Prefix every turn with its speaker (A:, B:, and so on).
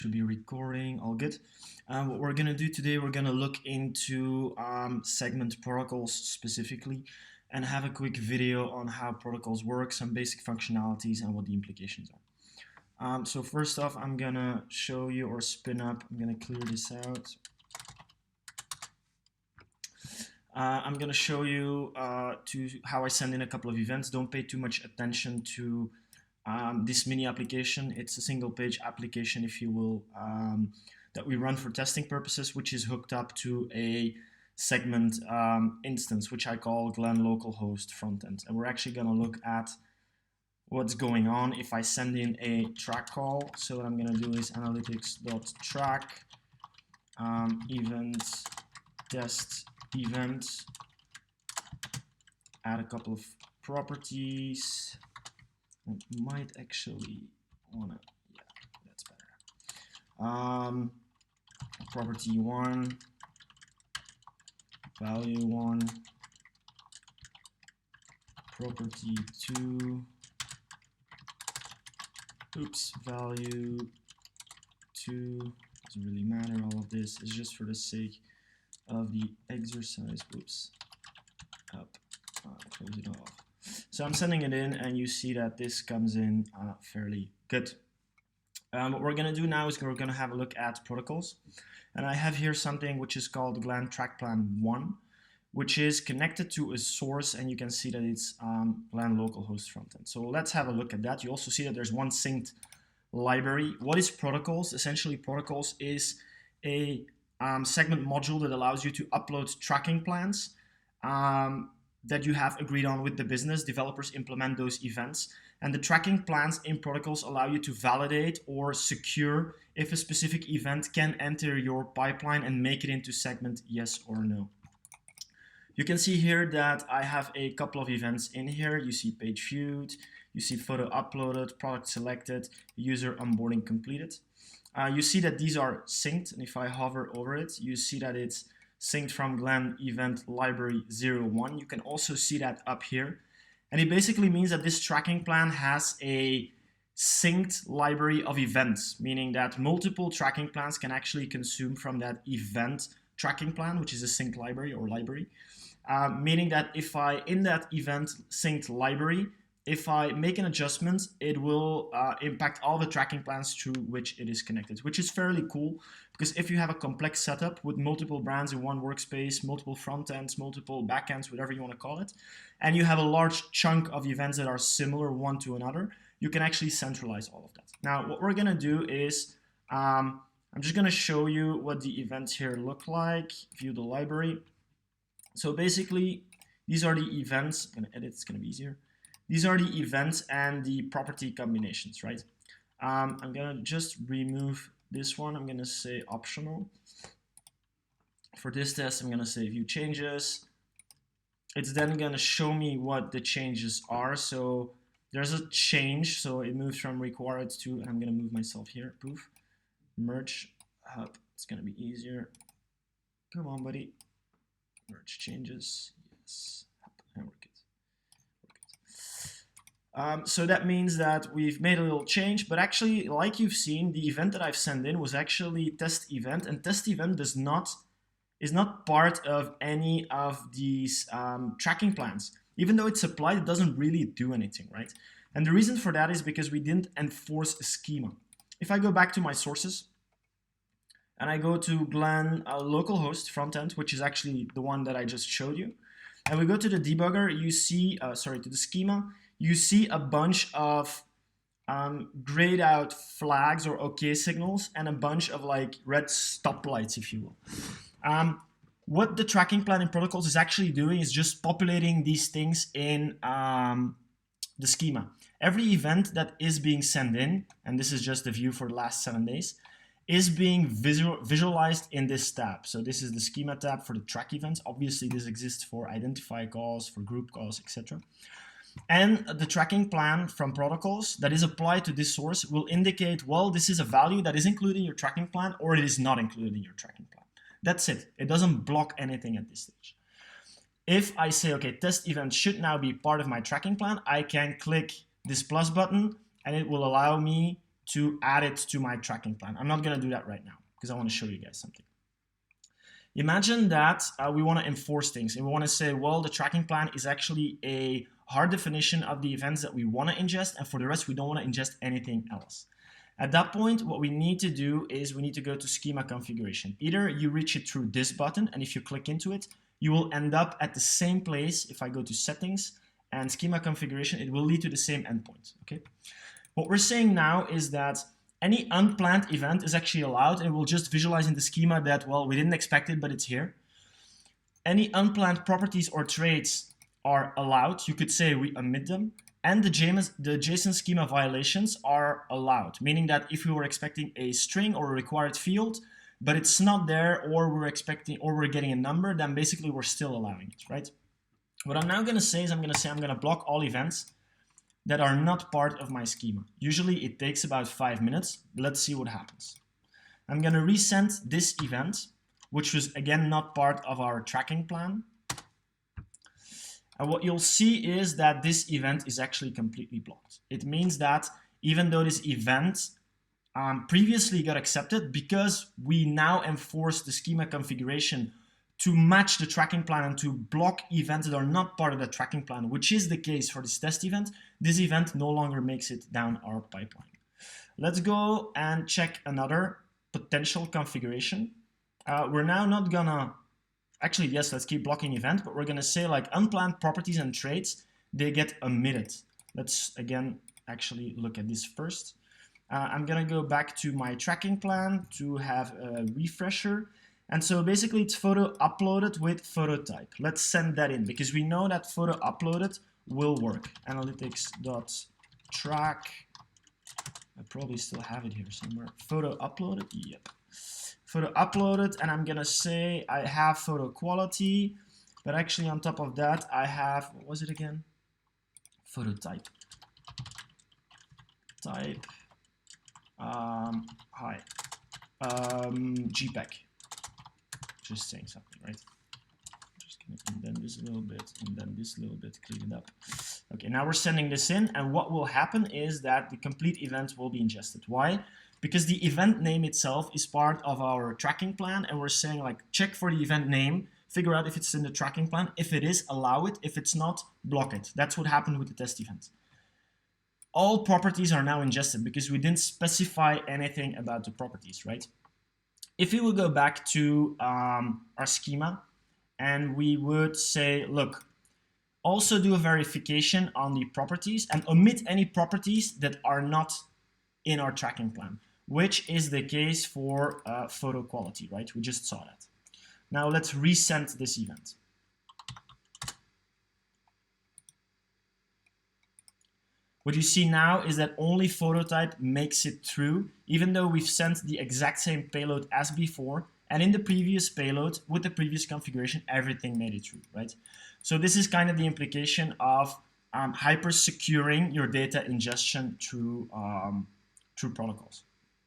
A: Should be recording, all good. What we're gonna do today, we're gonna look into segment protocols specifically and have a quick video on how protocols work, some basic functionalities and what the implications are. So first off, I'm gonna show you or spin up, I'm gonna clear this out. I'm gonna show you to how I send in a couple of events. Don't pay too much attention to this mini application. It's a single page application, if you will, that we run for testing purposes, which is hooked up to a segment instance, which I call Glen localhost frontend. And we're actually going to look at what's going on if I send in a track call. So what I'm going to do is analytics.track event test event, add a couple of properties. Might actually wanna, yeah, that's better. Property 1, value 1, property 2, oops, value 2, doesn't really matter, all of this is just for the sake of the exercise, whoops, up, close it off. So I'm sending it in and you see that this comes in fairly good. What we're going to do now is we're going to have a look at protocols. And I have here something which is called Glen Track Plan 1, which is connected to a source, and you can see that it's Glen localhost frontend. So let's have a look at that. You also see that there's one synced library. What is protocols? Essentially, protocols is a segment module that allows you to upload tracking plans that you have agreed on with the business. Developers implement those events, and the tracking plans in protocols allow you to validate or secure if a specific event can enter your pipeline and make it into segment, yes or no. You can see here that I have a couple of events in here. You see page viewed, you see photo uploaded, product selected, user onboarding completed. You see that these are synced, and if I hover over it, you see that it's synced from Glen event library 01. You can also see that up here. And it basically means that this tracking plan has a synced library of events, meaning that multiple tracking plans can actually consume from that event tracking plan, which is a synced library or library. Meaning that if I, in that event synced library, if I make an adjustment, it will impact all the tracking plans through which it is connected, which is fairly cool, because if you have a complex setup with multiple brands in one workspace, multiple front ends, multiple back ends, whatever you want to call it, and you have a large chunk of events that are similar one to another, you can actually centralize all of that. Now, what we're going to do is, I'm just going to show you what the events here look like. View the library. So basically, these are the events. I'm going to edit, it's going to be easier. These are the events and the property combinations, right? I'm going to just remove this one. I'm going to say optional. For this test, I'm going to say view changes. It's then going to show me what the changes are. So there's a change. So it moves from required to, and I'm going to move myself here, poof, merge hub. It's going to be easier. Come on, buddy. Merge changes. Yes. And we're good. So that means that we've made a little change, but actually, like you've seen, the event that I've sent in was actually test event, and test event is not part of any of these tracking plans. Even though it's applied, it doesn't really do anything, right? And the reason for that is because we didn't enforce a schema. If I go back to my sources, and I go to Glen localhost frontend, which is actually the one that I just showed you, and we go to the debugger, you see, to the schema, you see a bunch of grayed out flags or OK signals and a bunch of like red stoplights, if you will. What the tracking plan in protocols is actually doing is just populating these things in the schema. Every event that is being sent in, and this is just the view for the last 7 days, is being visualized in this tab. So this is the schema tab for the track events. Obviously, this exists for identify calls, for group calls, etc. And the tracking plan from protocols that is applied to this source will indicate, well, this is a value that is included in your tracking plan or it is not included in your tracking plan. That's it. It doesn't block anything at this stage. If I say, okay, test event should now be part of my tracking plan, I can click this plus button and it will allow me to add it to my tracking plan. I'm not going to do that right now because I want to show you guys something. Imagine that we want to enforce things and we want to say, well, the tracking plan is actually a hard definition of the events that we want to ingest, and for the rest, we don't want to ingest anything else. At that point, what we need to do is we need to go to schema configuration. Either you reach it through this button, and if you click into it, you will end up at the same place. If I go to settings and schema configuration, it will lead to the same endpoint. Okay. What we're saying now is that any unplanned event is actually allowed, and it will just visualize in the schema that, well, we didn't expect it, but it's here. Any unplanned properties or traits are allowed. You could say we omit them. And the JSON schema violations are allowed, meaning that if we were expecting a string or a required field, but it's not there, or we're getting a number, then basically we're still allowing it, right? What I'm now going to say is I'm going to block all events that are not part of my schema. Usually it takes about 5 minutes. Let's see what happens. I'm going to resend this event, which was again not part of our tracking plan. And what you'll see is that this event is actually completely blocked. It means that even though this event previously got accepted, because we now enforce the schema configuration to match the tracking plan and to block events that are not part of the tracking plan, which is the case for this test event, this event no longer makes it down our pipeline. Let's go and check another potential configuration. We're now not gonna, actually, yes, let's keep blocking event, but we're gonna say like unplanned properties and traits, they get omitted. Let's again actually look at this first. I'm gonna go back to my tracking plan to have a refresher. And so basically it's photo uploaded with photo type. Let's send that in because we know that photo uploaded will work. Analytics.track. I probably still have it here somewhere. Photo uploaded, yep. Photo uploaded, and I'm gonna say I have photo quality, but actually on top of that I have, what was it again? Photo type. Type. JPEG. Just saying something, right? Just gonna indent this a little bit, and then this little bit, clean it up. Okay, now we're sending this in, and what will happen is that the complete event will be ingested. Why? Because the event name itself is part of our tracking plan, and we're saying like check for the event name, figure out if it's in the tracking plan. If it is, allow it. If it's not, block it. That's what happened with the test event. All properties are now ingested because we didn't specify anything about the properties, right? If we will go back to our schema and we would say, look, also do a verification on the properties and omit any properties that are not in our tracking plan, which is the case for photo quality, right? We just saw that. Now let's resend this event. What you see now is that only photo type makes it through, even though we've sent the exact same payload as before. And in the previous payload, with the previous configuration, everything made it through, right? So this is kind of the implication of hyper securing your data ingestion through protocols.